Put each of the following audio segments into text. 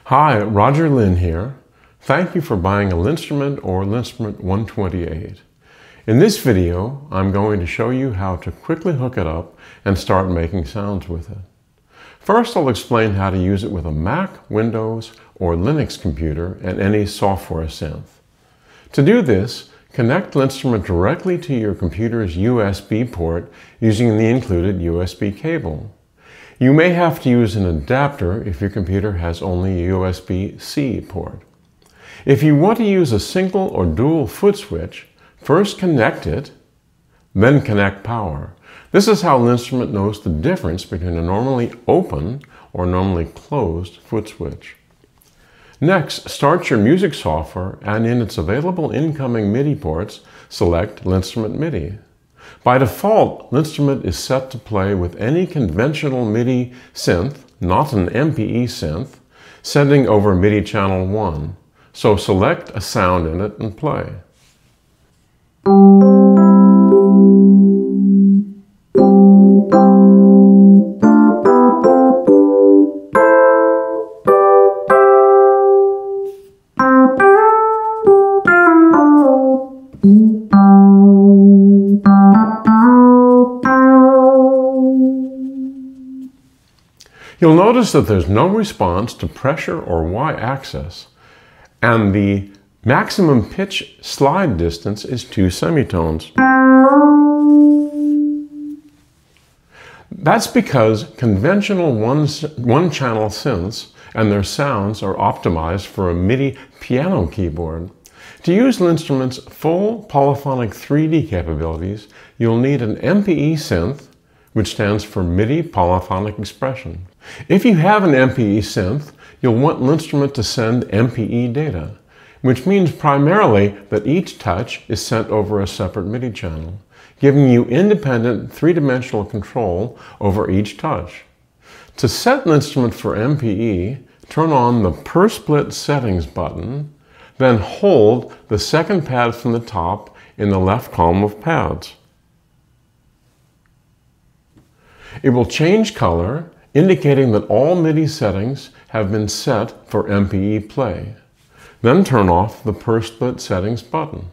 Hi, Roger Linn here. Thank you for buying a LinnStrument or LinnStrument 128. In this video, I'm going to show you how to quickly hook it up and start making sounds with it. First, I'll explain how to use it with a Mac, Windows, or Linux computer and any software synth. To do this, connect LinnStrument directly to your computer's USB port using the included USB cable. You may have to use an adapter if your computer has only a USB-C port. If you want to use a single or dual foot switch, first connect it, then connect power. This is how LinnStrument knows the difference between a normally open or normally closed foot switch. Next, start your music software and in its available incoming MIDI ports, select LinnStrument MIDI. By default, LinnStrument is set to play with any conventional MIDI synth, not an MPE synth, sending over MIDI channel 1. So select a sound in it and play. You'll notice that there's no response to pressure or Y-axis, and the maximum pitch slide distance is 2 semitones. That's because conventional one-channel synths and their sounds are optimized for a MIDI piano keyboard. To use LinnStrument's full polyphonic 3D capabilities, you'll need an MPE synth, which stands for MIDI Polyphonic Expression. If you have an MPE synth, you'll want LinnStrument to send MPE data, which means primarily that each touch is sent over a separate MIDI channel, giving you independent three-dimensional control over each touch. To set LinnStrument for MPE, turn on the Per Split Settings button, then hold the second pad from the top in the left column of pads. It will change color, indicating that all MIDI settings have been set for MPE play. Then turn off the Per Split Settings button.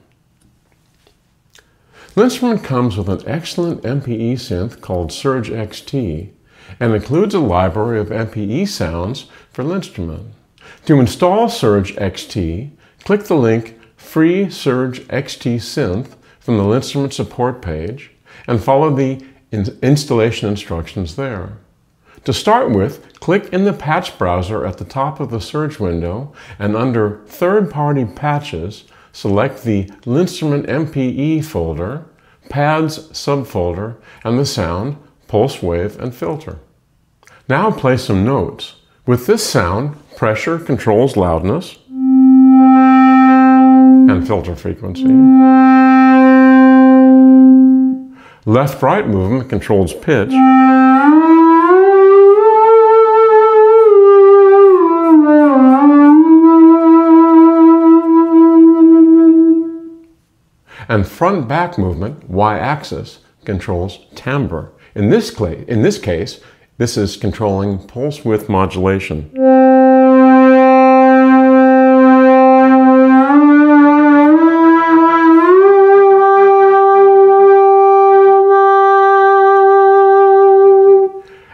LinnStrument comes with an excellent MPE synth called Surge XT and includes a library of MPE sounds for LinnStrument. To install Surge XT, click the link Free Surge XT Synth from the LinnStrument support page and follow the installation instructions there. To start with, click in the patch browser at the top of the Surge window and under Third-Party Patches, select the LinnStrument MPE folder, Pads subfolder, and the sound, Pulse Wave, and Filter. Now play some notes. With this sound, pressure controls loudness and filter frequency. Left-right movement controls pitch. And front-back movement, Y-axis, controls timbre. In this case, this is controlling pulse width modulation.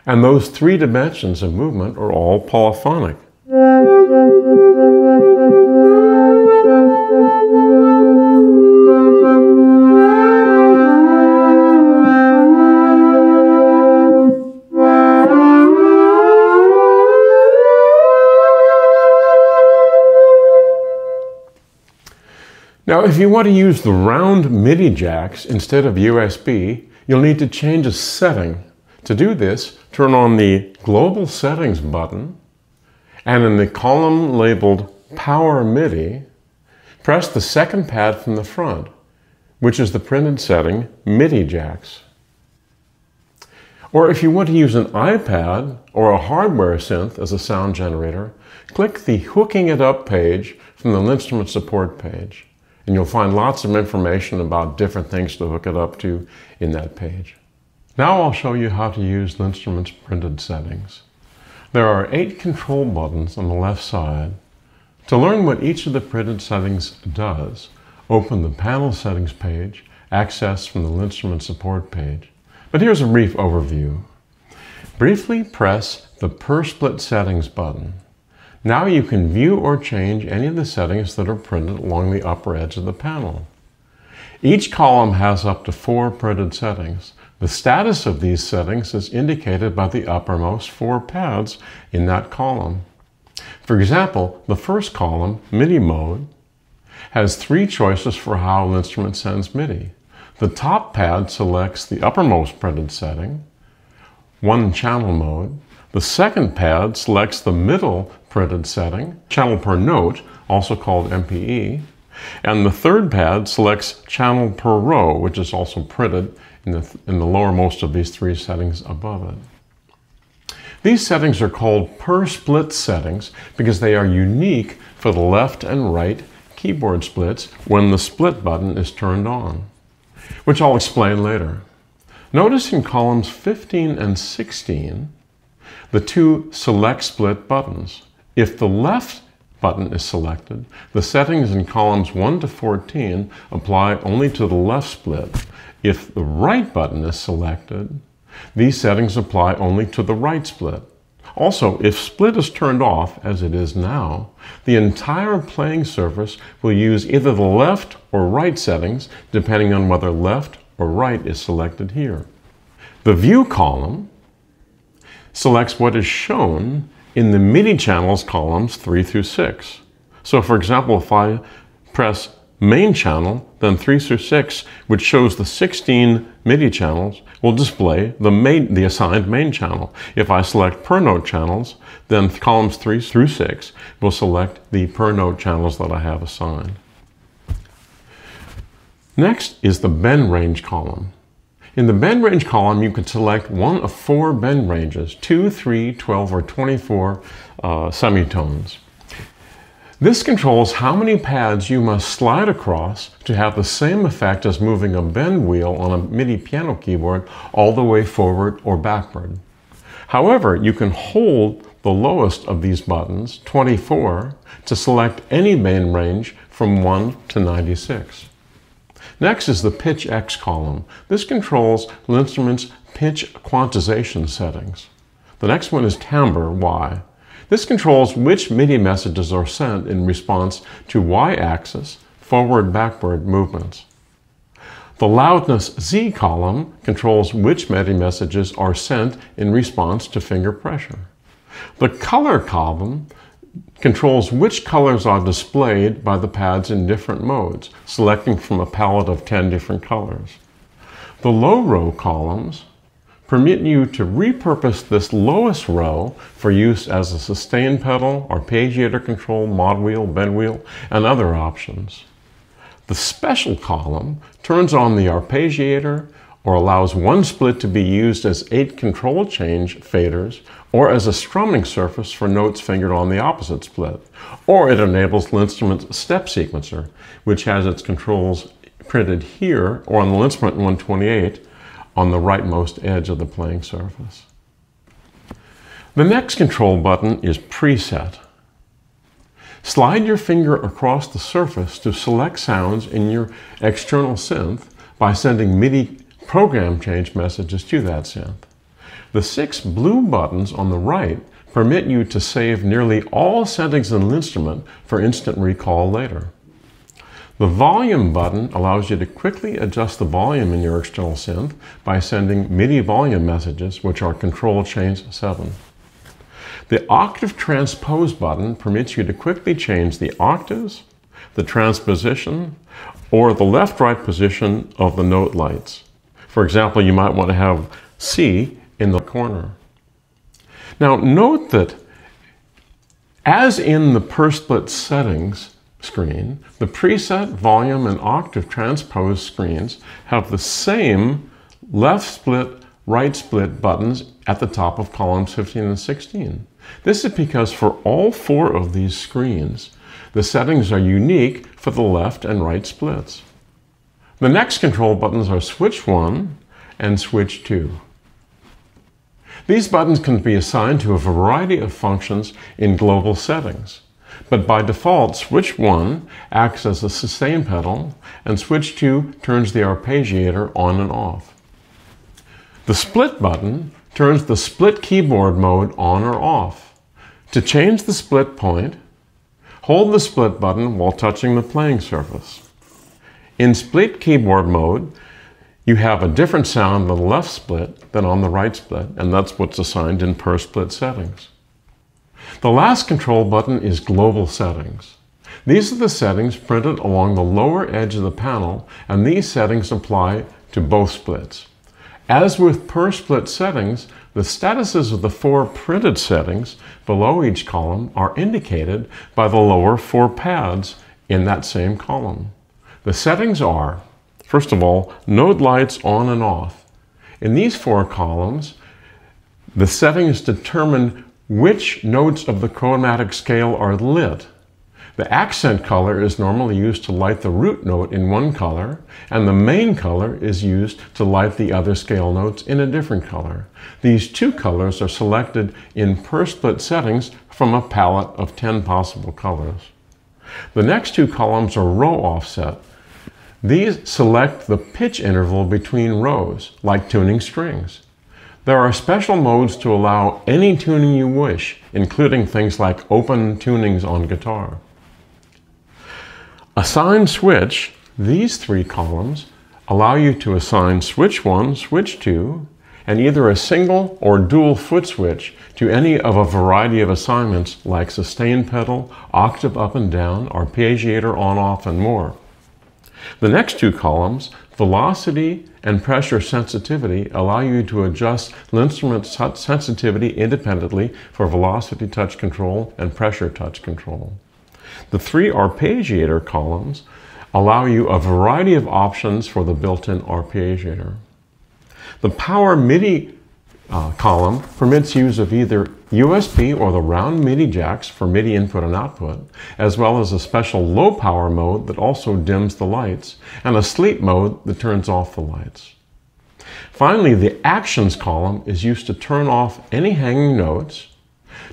And those 3 dimensions of movement are all polyphonic. Now, if you want to use the round MIDI jacks instead of USB, you'll need to change a setting. To do this, turn on the Global Settings button, and in the column labeled Power MIDI, press the second pad from the front, which is the printed setting MIDI jacks. Or if you want to use an iPad or a hardware synth as a sound generator, click the Hooking It Up page from the LinnStrument support page, and you'll find lots of information about different things to hook it up to in that page. Now I'll show you how to use LinnStrument's printed settings. There are 8 control buttons on the left side. To learn what each of the printed settings does, open the Panel Settings page, accessed from the LinnStrument support page. But here's a brief overview. Briefly press the Per Split Settings button. Now you can view or change any of the settings that are printed along the upper edge of the panel. Each column has up to 4 printed settings. The status of these settings is indicated by the uppermost 4 pads in that column. For example, the first column, MIDI mode, has 3 choices for how LinnStrument sends MIDI. The top pad selects the uppermost printed setting, 1 channel mode. The second pad selects the middle printed setting, channel per note, also called MPE. And the third pad selects channel per row, which is also printed in the lowermost of these 3 settings above it. These settings are called per split settings because they are unique for the left and right keyboard splits when the split button is turned on, which I'll explain later. Notice in columns 15 and 16, the 2 select split buttons. If the left button is selected, the settings in columns 1 to 14 apply only to the left split. If the right button is selected, these settings apply only to the right split. Also, if split is turned off, as it is now, the entire playing surface will use either the left or right settings, depending on whether left or right is selected here. The View column selects what is shown in the MIDI channels columns 3 through 6. So for example, if I press Main Channel, then 3 through 6, which shows the 16 MIDI channels, will display the assigned main channel. If I select per note channels, then columns 3 through 6 will select the per note channels that I have assigned. Next is the bend range column. In the bend range column, you can select one of 4 bend ranges, 2, 3, 12, or 24 semitones. This controls how many pads you must slide across to have the same effect as moving a bend wheel on a MIDI piano keyboard all the way forward or backward. However, you can hold the lowest of these buttons, 24, to select any bend range from 1 to 96. Next is the Pitch X column. This controls LinnStrument's pitch quantization settings. The next one is Timbre Y. This controls which MIDI messages are sent in response to Y-axis, forward-backward movements. The Loudness Z column controls which MIDI messages are sent in response to finger pressure. The Color column controls which colors are displayed by the pads in different modes, selecting from a palette of 10 different colors. The Low Row columns permit you to repurpose this lowest row for use as a sustain pedal, arpeggiator control, mod wheel, bend wheel, and other options. The Special column turns on the arpeggiator or allows one split to be used as 8 control change faders or as a strumming surface for notes fingered on the opposite split. Or it enables LinnStrument's step sequencer, which has its controls printed here or on the LinnStrument 128 on the rightmost edge of the playing surface. The next control button is Preset. Slide your finger across the surface to select sounds in your external synth by sending MIDI program change messages to that synth. The 6 blue buttons on the right permit you to save nearly all settings in LinnStrument for instant recall later. The Volume button allows you to quickly adjust the volume in your external synth by sending MIDI volume messages, which are Control Change 7. The Octave Transpose button permits you to quickly change the octaves, the transposition, or the left-right position of the note lights. For example, you might want to have C in the corner. Now note that as in the per split settings screen, the preset, volume, and octave transpose screens have the same left split, right split buttons at the top of columns 15 and 16. This is because for all 4 of these screens, the settings are unique for the left and right splits. The next control buttons are Switch 1 and Switch 2. These buttons can be assigned to a variety of functions in global settings. But by default, switch 1 acts as a sustain pedal, and switch 2 turns the arpeggiator on and off. The split button turns the split keyboard mode on or off. To change the split point, hold the split button while touching the playing surface. In split keyboard mode, you have a different sound on the left split than on the right split, and that's what's assigned in per split settings. The last control button is Global Settings. These are the settings printed along the lower edge of the panel, and these settings apply to both splits. As with per split settings, the statuses of the 4 printed settings below each column are indicated by the lower 4 pads in that same column. The settings are, first of all, node lights on and off. In these 4 columns, the settings determine which notes of the chromatic scale are lit. The accent color is normally used to light the root note in one color, and the main color is used to light the other scale notes in a different color. These 2 colors are selected in per split settings from a palette of 10 possible colors. The next 2 columns are row offset. These select the pitch interval between rows, like tuning strings. There are special modes to allow any tuning you wish, including things like open tunings on guitar. Assign switch, these 3 columns allow you to assign switch 1, switch 2, and either a single or dual foot switch to any of a variety of assignments like sustain pedal, octave up and down, arpeggiator on off, and more. The next 2 columns, velocity and pressure sensitivity, allow you to adjust LinnStrument sensitivity independently for velocity touch control and pressure touch control. The 3 arpeggiator columns allow you a variety of options for the built-in arpeggiator. The power MIDI column permits use of either USB or the round MIDI jacks for MIDI input and output, as well as a special low power mode that also dims the lights, and a sleep mode that turns off the lights. Finally, the actions column is used to turn off any hanging notes,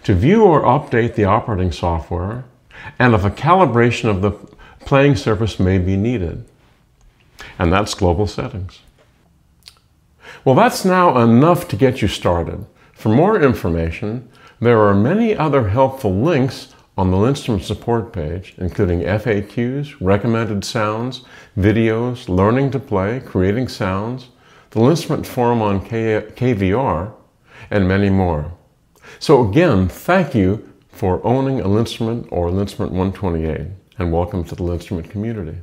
to view or update the operating software, and if a calibration of the playing surface may be needed. And that's global settings. Well, that's now enough to get you started. For more information, there are many other helpful links on the LinnStrument support page, including FAQs, recommended sounds, videos, learning to play, creating sounds, the LinnStrument forum on KVR, and many more. So again, thank you for owning a LinnStrument or LinnStrument 128, and welcome to the LinnStrument community.